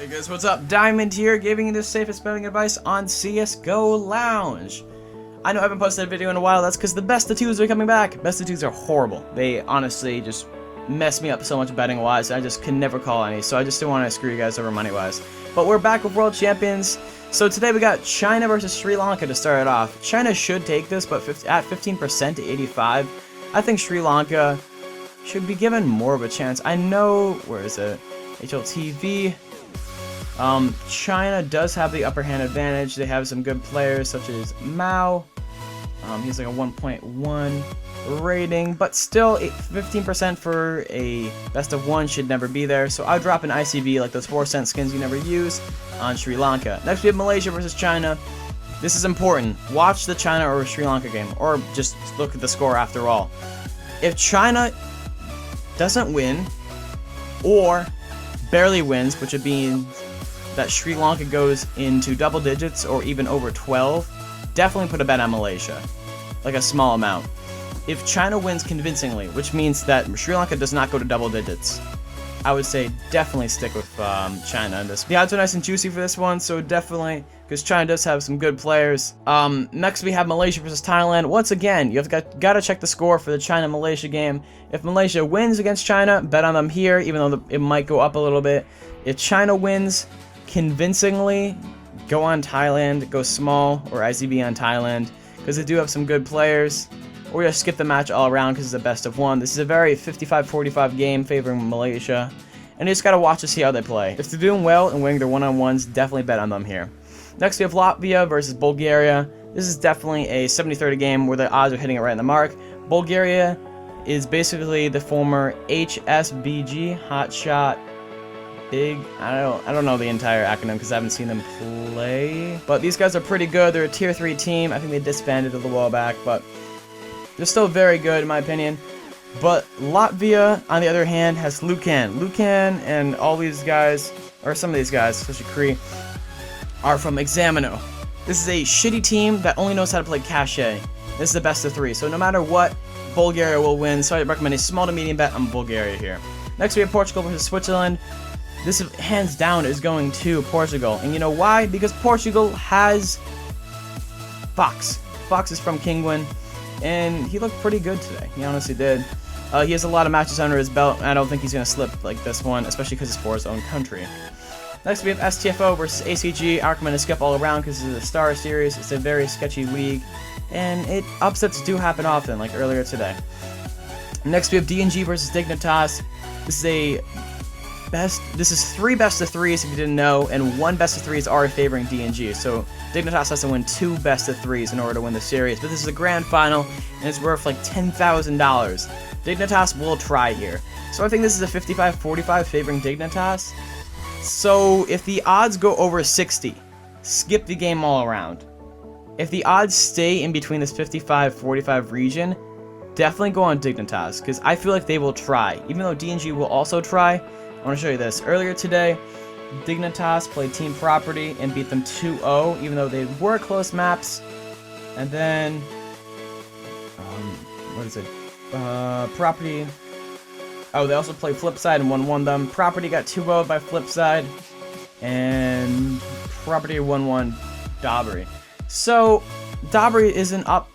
Hey guys, what's up? Diamond here, giving you the safest betting advice on CSGO Lounge. I know I haven't posted a video in a while, that's because the best of twos are coming back. Best of twos are horrible. They honestly just mess me up so much betting-wise, I just can never call any, so I just don't want to screw you guys over money-wise. But we're back with World Champions. So today we got China versus Sri Lanka to start it off. China should take this, but at 15% to 85, I think Sri Lanka should be given more of a chance. I know, where is it? HLTV. China does have the upper hand advantage. They have some good players such as Mao. He's like a 1.1 rating, but still 15% for a best of one should never be there. So I'll drop an ICB like those 4-cent skins you never use on Sri Lanka. Next we have Malaysia versus China. This is important. Watch the China or Sri Lanka game, or just look at the score after all. If China doesn't win, or barely wins, which would mean that Sri Lanka goes into double digits or even over 12, definitely put a bet on Malaysia, like a small amount. If China wins convincingly, which means that Sri Lanka does not go to double digits, I would say definitely stick with China in this. The odds are nice and juicy for this one, so definitely, because China does have some good players. Next we have Malaysia versus Thailand. Once again, you've got to check the score for the China-Malaysia game. If Malaysia wins against China, bet on them here, even though it might go up a little bit. If China wins convincingly, go on Thailand, go small, or ICB on Thailand, because they do have some good players. Or just skip the match all around because it's a best of one. This is a very 55-45 game favoring Malaysia, and you just gotta watch to see how they play. If they're doing well and winning their one-on-ones, definitely bet on them here. Next we have Latvia versus Bulgaria. This is definitely a 70-30 game where the odds are hitting it right in the mark. Bulgaria is basically the former HSBG, Hot Shot Big. I don't know the entire acronym because I haven't seen them play. But these guys are pretty good. They're a tier 3 team. I think they disbanded a little while back, but they're still very good in my opinion. But Latvia, on the other hand, has Lucan. Lucan and all these guys, or some of these guys, especially Cree, are from Examino. This is a shitty team that only knows how to play Cache. This is the best of 3, so no matter what, Bulgaria will win. So I recommend a small to medium bet on Bulgaria here. Next we have Portugal versus Switzerland. This hands down is going to Portugal. And you know why? Because Portugal has Fox. Fox is from Kinguin, and he looked pretty good today. He honestly did. He has a lot of matches under his belt, and I don't think he's going to slip like this one, especially because it's for his own country. Next we have STFO versus ACG. I recommend to skip all around because this is a star series. It's a very sketchy league, and upsets do happen often, like earlier today. Next we have DNG versus Dignitas. This is 3 best of 3s if you didn't know, and 1 best of 3s are favoring DNG. So Dignitas has to win 2 best of 3s in order to win the series. But this is a grand final, and it's worth like $10,000. Dignitas will try here. So I think this is a 55-45 favoring Dignitas. So if the odds go over 60, skip the game all around. If the odds stay in between this 55-45 region, definitely go on Dignitas, because I feel like they will try. Even though DNG will also try, I want to show you this. Earlier today, Dignitas played Team Property and beat them 2-0, even though they were close maps. And then, what is it? Property. Oh, they also played Flipside and won them. Property got 2-0 by Flipside, and Property 1-1 Dobry. So, Dobry isn't up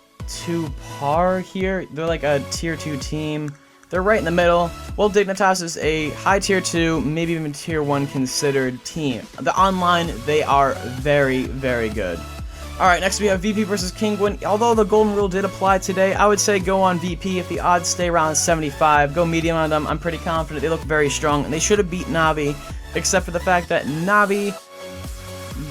to par here. They're like a tier 2 team. They're right in the middle. Well, Dignitas is a high tier 2, maybe even tier 1 considered team. The online, they are very, very good. Alright, next we have VP versus Kinguin. Although the golden rule did apply today, I would say go on VP if the odds stay around 75. Go medium on them. I'm pretty confident. They look very strong, and they should have beat Navi, except for the fact that Navi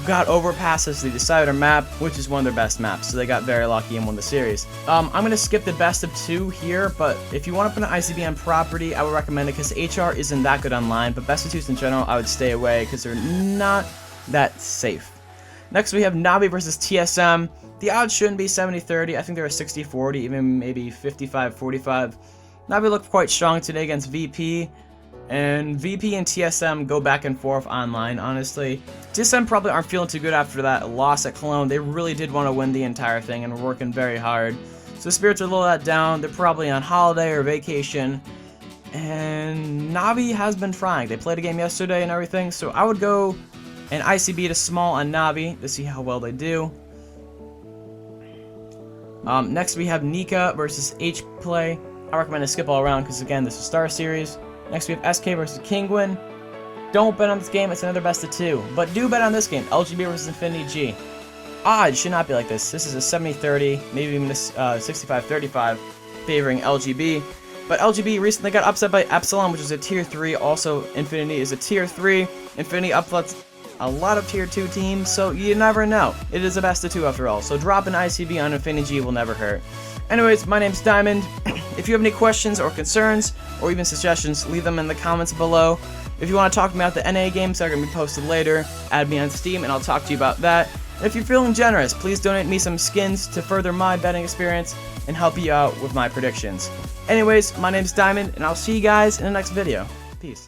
got overpassed as the decider map, which is one of their best maps, so they got very lucky and won the series. I'm going to skip the best of 2 here, but if you want to put an ICB on Property, I would recommend it because HR isn't that good online, but best of 2s in general, I would stay away because they're not that safe. Next we have Navi versus TSM. The odds shouldn't be 70-30, I think they're a 60-40, even maybe 55-45. Navi looked quite strong today against VP, and VP and TSM go back and forth online, honestly. TSM probably aren't feeling too good after that loss at Cologne. They really did want to win the entire thing and were working very hard. So spirits are a little let down. They're probably on holiday or vacation. And Navi has been trying. They played a game yesterday and everything, so I would go an ICB to small on Navi to see how well they do. Next we have Nneka versus Hplay. I recommend to skip all around because again this is Star Series. Next we have SK versus Kinguin. Don't bet on this game, it's another best of 2. But do bet on this game, LGB versus Infinity G. Odds should not be like this. This is a 70-30, maybe even a 65-35 favoring LGB. But LGB recently got upset by Epsilon, which is a tier 3. Also, Infinity is a tier 3. Infinity upsets a lot of tier 2 teams, so you never know. It is a best of 2 after all. So drop an ICB on Infinity G will never hurt. Anyways, my name's Diamond. If you have any questions or concerns, or even suggestions, leave them in the comments below. If you want to talk to me about the NA games that are going to be posted later, add me on Steam and I'll talk to you about that. And if you're feeling generous, please donate me some skins to further my betting experience and help you out with my predictions. Anyways, my name's Diamond, and I'll see you guys in the next video. Peace.